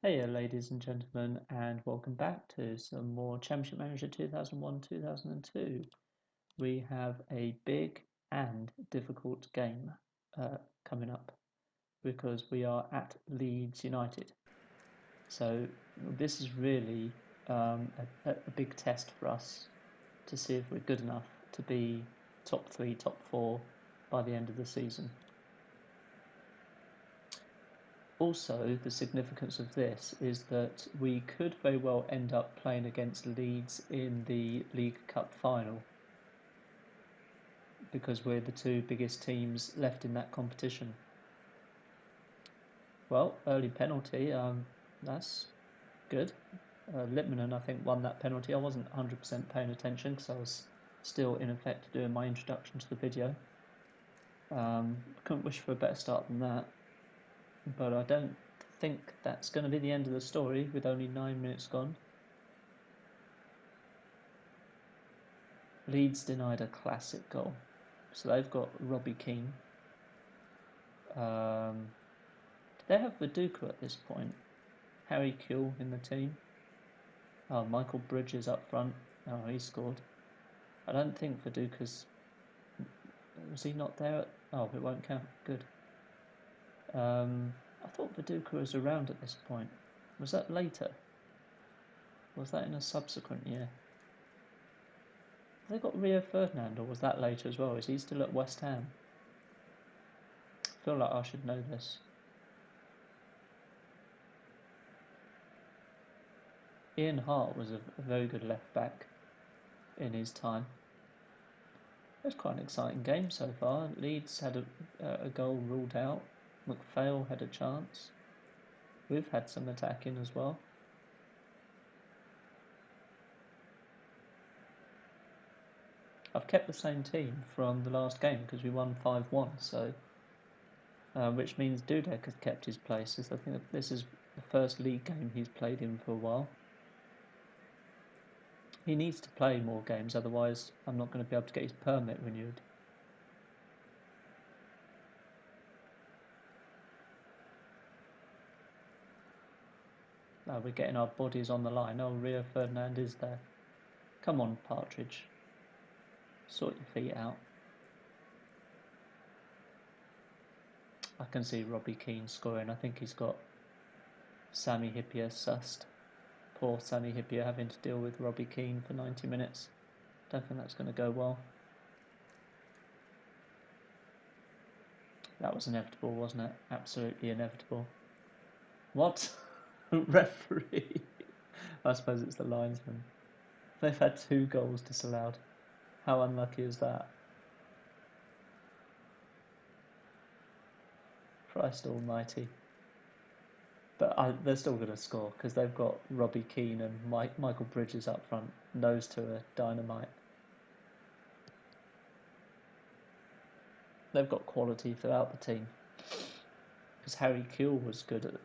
Hey, ladies and gentlemen, and welcome back to some more Championship Manager 2001-2002. We have a big and difficult game coming up because we are at Leeds United. So this is really a big test for us to see if we're good enough to be top three, top four by the end of the season. Also, the significance of this is that we could very well end up playing against Leeds in the League Cup final because we're the two biggest teams left in that competition. Well, early penalty, that's good. Lippmann, I think, won that penalty. I wasn't 100% paying attention because I was still, in effect, doing my introduction to the video. Couldn't wish for a better start than that, but I don't think that's going to be the end of the story with only 9 minutes gone. Leeds denied a classic goal. So they've got Robbie Keane. Do they have Viduka at this point? Harry Kewell in the team. Oh, Michael Bridges up front. Oh, he scored. I don't think Viduka's... Was he not there? Oh, it won't count. Good. I thought Viduka was around at this point. Was that later? Was that in a subsequent year? Have they got Rio Ferdinand, or was that later as well? Is he still at West Ham? I feel like I should know this. Ian Hart was a very good left back in his time. It was quite an exciting game so far. Leeds had a goal ruled out. McPhail had a chance. We've had some attacking as well. I've kept the same team from the last game because we won 5-1, so which means Dudek has kept his place. I think that this is the first league game he's played in for a while. He needs to play more games, otherwise I'm not going to be able to get his permit renewed. We're getting our bodies on the line. Oh, Rio Ferdinand is there. Come on, Partridge. Sort your feet out. I can see Robbie Keane scoring. I think he's got Sami Hyypiä sussed. Poor Sami Hyypiä having to deal with Robbie Keane for 90 minutes. Don't think that's going to go well. That was inevitable, wasn't it? Absolutely inevitable. What? Referee? I suppose it's the linesman. They've had 2 goals disallowed. How unlucky is that? Christ almighty. But they're still going to score because they've got Robbie Keane and Michael Bridges up front. And those two are dynamite. They've got quality throughout the team. Because Harry Kewell was good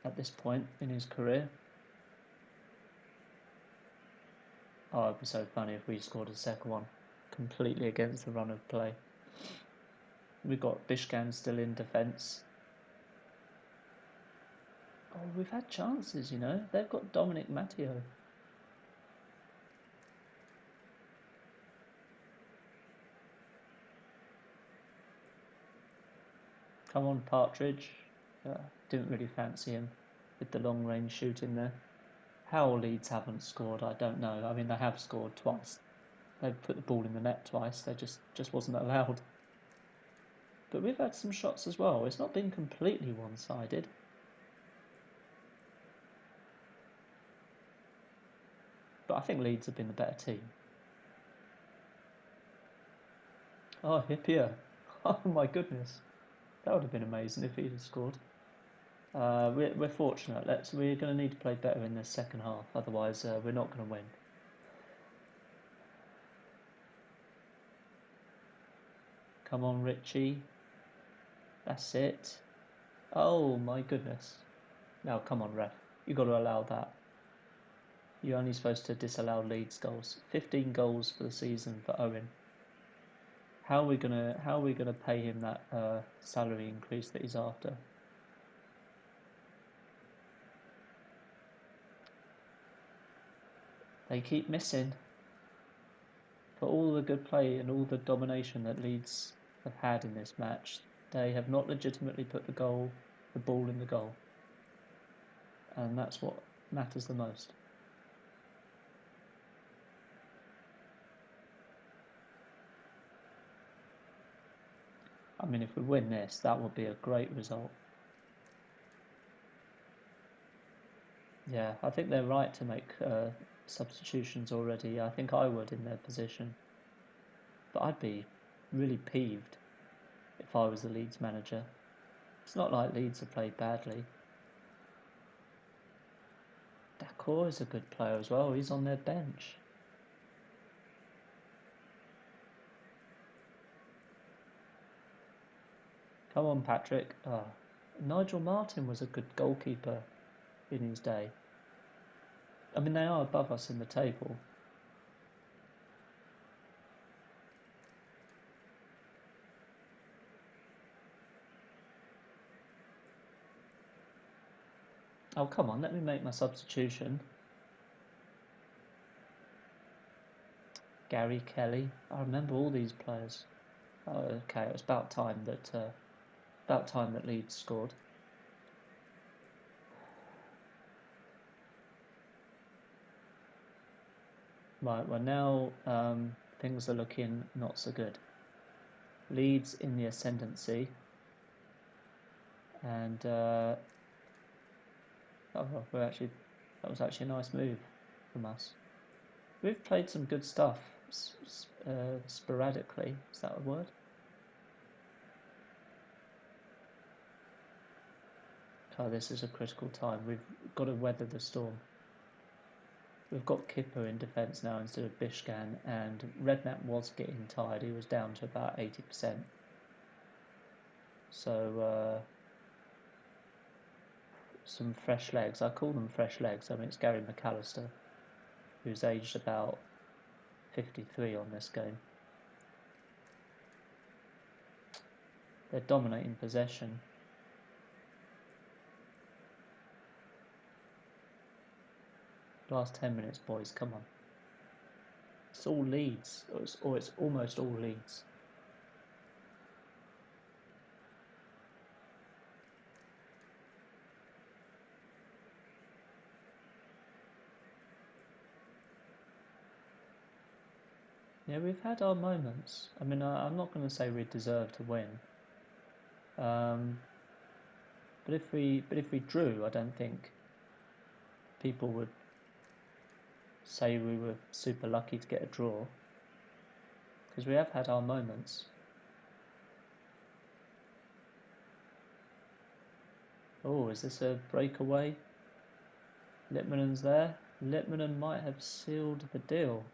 at this point in his career. Oh, it'd be so funny if we scored a second one. Completely against the run of play. We've got Bishkan still in defence. Oh, we've had chances, you know. They've got Dominic Matteo. Come on, Partridge. Didn't really fancy him with the long range shooting there. How Leeds haven't scored, I don't know. I mean, they have scored twice. They've put the ball in the net twice. They just wasn't allowed. But we've had some shots as well. It's not been completely one-sided. But I think Leeds have been the better team. Oh, Hyypiä. Oh my goodness. That would have been amazing if he'd have scored. We're fortunate. We're going to need to play better in the second half. Otherwise, we're not going to win. Come on, Richie. That's it. Oh my goodness. Now, come on, ref. You've got to allow that. You're only supposed to disallow Leeds goals. 15 goals for the season for Owen. How are we gonna pay him that salary increase that he's after? They keep missing. For all the good play and all the domination that Leeds have had in this match, they have not legitimately put the ball in the goal. And that's what matters the most. I mean, if we win this, that would be a great result. Yeah, I think they're right to make substitutions already. I think I would in their position. But I'd be really peeved if I was the Leeds manager. It's not like Leeds have played badly. Dakor is a good player as well. He's on their bench. Come on, Patrick. Nigel Martin was a good goalkeeper in his day. I mean, they are above us in the table. Oh, come on, let me make my substitution. Gary Kelly. I remember all these players. Oh, okay, it was about time that Leeds scored. Right, well now things are looking not so good. Leeds in the ascendancy, and that was actually a nice move from us. We've played some good stuff sporadically. Is that a word? Oh, this is a critical time. We've got to weather the storm. We've got Kipper in defence now instead of Bishkan, and Redknapp was getting tired. He was down to about 80%. So some fresh legs. I call them fresh legs. I mean, it's Gary McAllister, who's aged about 53 on this game. They're dominating possession. Last 10 minutes, boys, come on. It's all Leeds, or it's almost all Leeds. Yeah, we've had our moments. I mean, I'm not going to say we deserve to win. But if we drew, I don't think people would say we were super lucky to get a draw, because we have had our moments. Oh, is this a breakaway? Littmanen's there. Littmanen might have sealed the deal.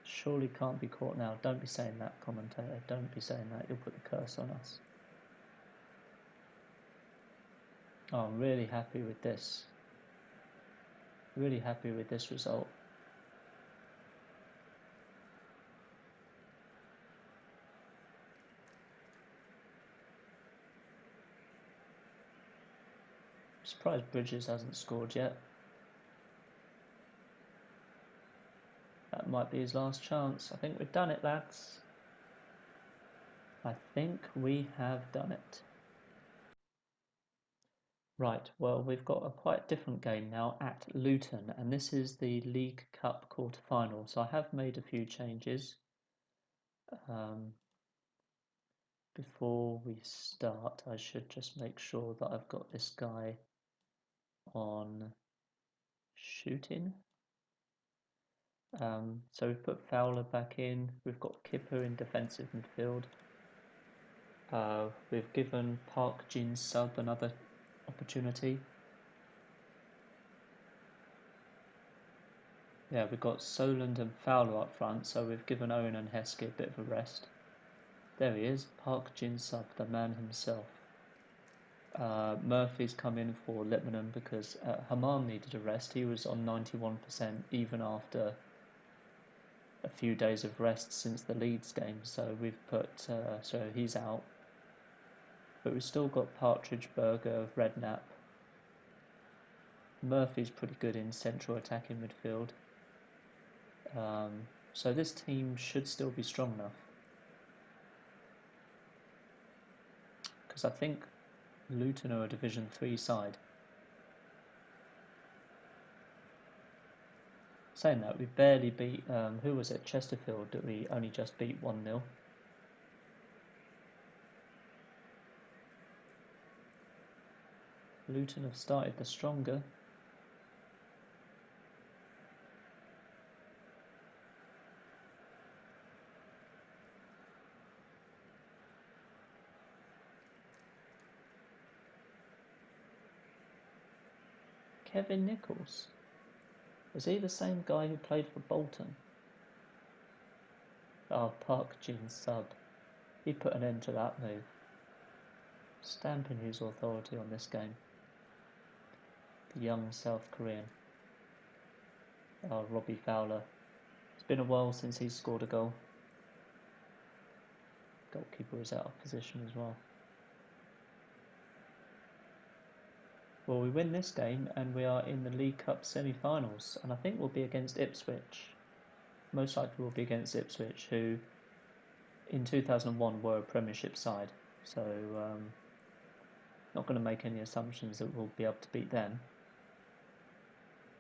Surely can't be caught now. Don't be saying that, commentator. Don't be saying that. You'll put the curse on us. Oh, I'm really happy with this. Really happy with this result. I'm surprised Bridges hasn't scored yet. That might be his last chance. I think we've done it, lads. I think we have done it. Right, well, we've got a quite different game now at Luton, and this is the League Cup quarter-final. So I have made a few changes. Before we start, I should just make sure that I've got this guy on shooting. So we've put Fowler back in. We've got Kipper in defensive midfield. We've given Park Jin-sub another opportunity. Yeah, we've got Soland and Fowler up front, so we've given Owen and Heskey a bit of a rest. There he is, Park Jin-sub, the man himself. Murphy's come in for Littmanen because Haman needed a rest. He was on 91% even after a few days of rest since the Leeds game, so we've put so he's out. But we've still got Partridge, Berger, Redknapp, Murphy's pretty good in central attacking midfield. So this team should still be strong enough. Because I think Luton are a Division 3 side. Saying that, we barely beat, who was it, Chesterfield, that we only just beat 1-0. Luton have started the stronger. Kevin Nichols. Was he the same guy who played for Bolton? Oh, Park Jin-sub. He put an end to that move. Stamping his authority on this game. The young South Korean. Oh, Robbie Fowler. It's been a while since he's scored a goal. Goalkeeper is out of position as well. Well, we win this game and we are in the League Cup semi-finals, and I think we'll be against Ipswich. Most likely we'll be against Ipswich, who in 2001 were a Premiership side. So not going to make any assumptions that we'll be able to beat them.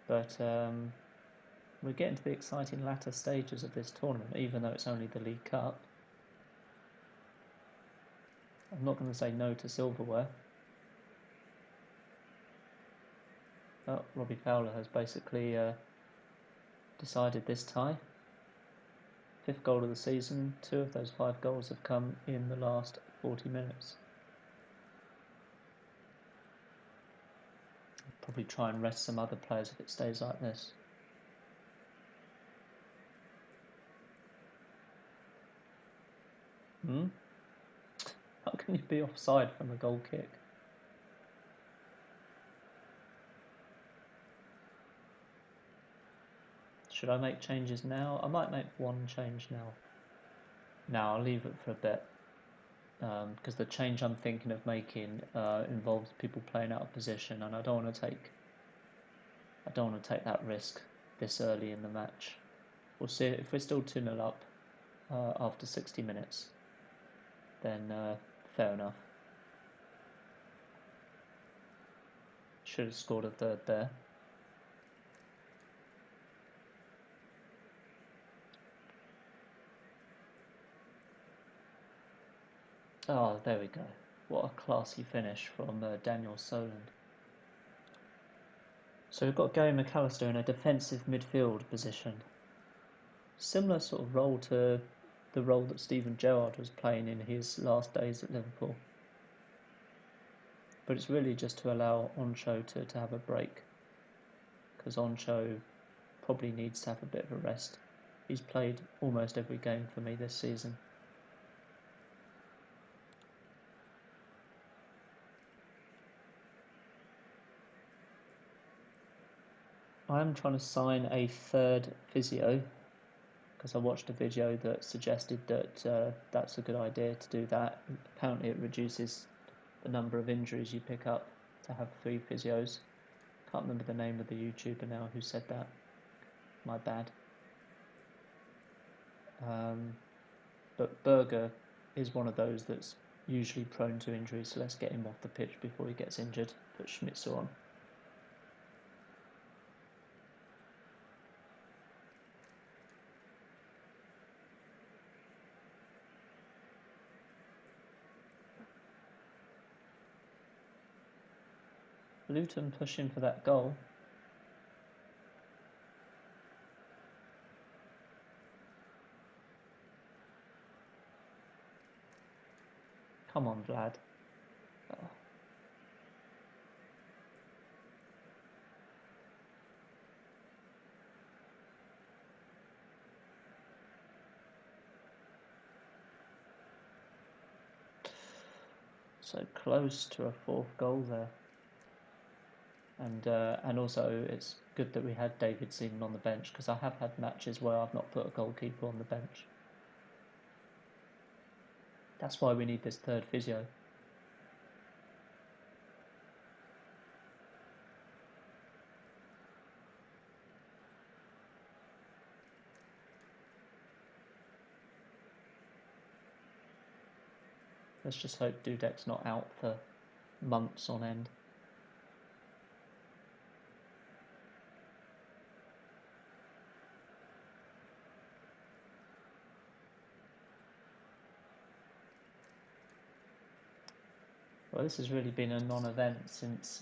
But we're getting to the exciting latter stages of this tournament, even though it's only the League Cup. I'm not going to say no to silverware. Oh, Robbie Fowler has basically decided this tie. 5th goal of the season. 2 of those 5 goals have come in the last 40 minutes. I'll probably try and rest some other players if it stays like this. How can you be offside from a goal kick? Should I make changes now? I might make one change now. No, I'll leave it for a bit. Because the change I'm thinking of making involves people playing out of position, and I don't want to take that risk this early in the match. We'll see if we're still 2-0 up after 60 minutes. Then fair enough. Should have scored a third there. Oh, there we go. What a classy finish from Daniel Soland. So we've got Gary McAllister in a defensive midfield position. Similar sort of role to the role that Steven Gerrard was playing in his last days at Liverpool. But it's really just to allow Oncho to have a break. Because Oncho probably needs to have a bit of a rest. He's played almost every game for me this season. I'm trying to sign a third physio because I watched a video that suggested that that's a good idea to do that. Apparently it reduces the number of injuries you pick up to have 3 physios. Can't remember the name of the YouTuber now who said that. My bad. But Berger is one of those that's usually prone to injury, so let's get him off the pitch before he gets injured. Put Schmitzer on. Luton pushing for that goal. Come on, Vlad. Oh. So close to a 4th goal there. And also it's good that we had David Seaman on the bench, because I have had matches where I've not put a goalkeeper on the bench. That's why we need this third physio. Let's just hope Dudek's not out for months on end. Well, this has really been a non-event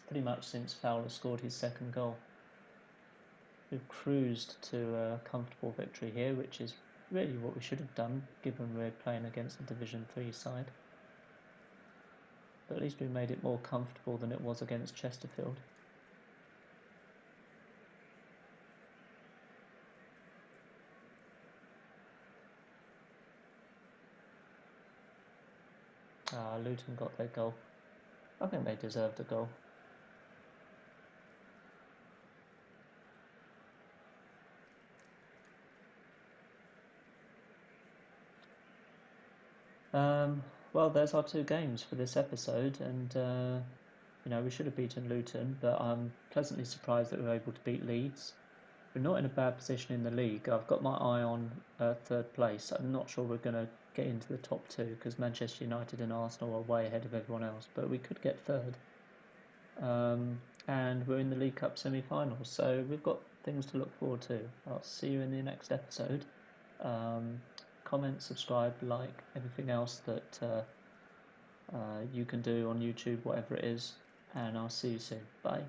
pretty much since Fowler scored his second goal. We've cruised to a comfortable victory here, which is really what we should have done, given we're playing against a Division 3 side. But at least we made it more comfortable than it was against Chesterfield. Luton got their goal. I think they deserved a goal. Well, there's our two games for this episode, and we should have beaten Luton, but I'm pleasantly surprised that we were able to beat Leeds. We're not in a bad position in the league. I've got my eye on third place. I'm not sure we're going to get into the top two because Manchester United and Arsenal are way ahead of everyone else, but we could get third. And we're in the League Cup semi-finals, so we've got things to look forward to. I'll see you in the next episode. Comment, subscribe, like, everything else that you can do on YouTube, whatever it is, and I'll see you soon. Bye.